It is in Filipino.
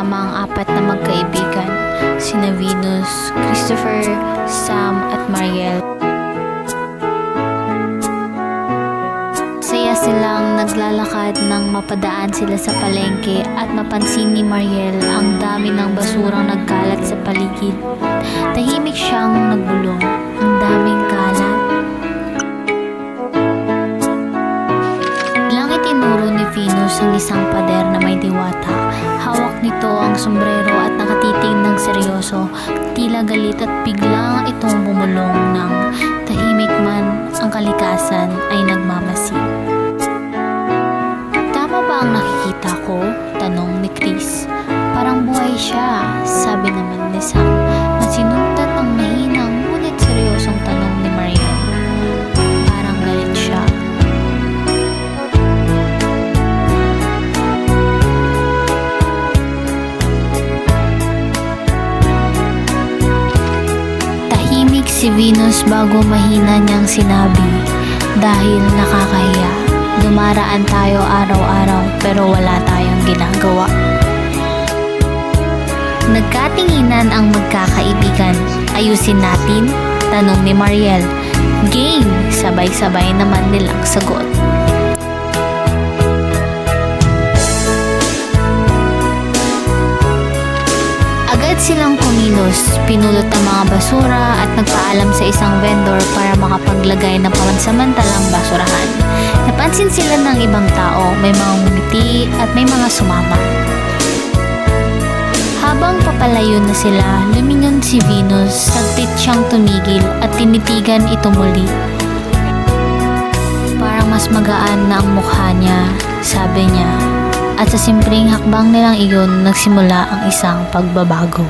kasama ang apat na magkaibigan, sina Venus, Christopher, Sam at Mariel. Saya silang naglalakad nang mapadaan sila sa palengke at mapansin ni Mariel ang dami ng basurang nagkalat sa paligid. Tahimik siyang nagbulong. Ang daming kalat. Biglang itinuro ni Venus ang isang pader na may diwata. Hawak nito ang sombrero at nakatitig ng seryoso. Tila galit at biglang itong bumulong ng tahimik man ang kalikasan ay nagmamasid. Tama ba ang nakikita ko? Tanong ni Chris. Parang buhay siya, sabi naman ni Sam na sinuntat ang mahinang ngunit seryosong tanong ni Mariel. Parang galit siya. Tahimik si Venus bago mahina niyang sinabi, dahil nakakahiya. Dumaraan tayo araw-araw pero wala tayong ginagawa. Nagkatinginan ang magkakaibigan. Ayusin natin? Tanong ni Mariel. Game! Sabay-sabay naman nilang sagot. Agad silang kumilos, pinulot ang mga basura at nagpaalam sa isang vendor para makapaglagay ng pansamantalang basurahan. Napansin sila ng ibang tao, may mga ngumiti at may mga sumama. Habang papalayo na sila, lumingon si Venus, saglit siyang tumigil at tinitigan ito muli. Parang mas magaan na ang mukha niya, sabi niya. At sa simpleng hakbang nilang iyon, nagsimula ang isang pagbabago.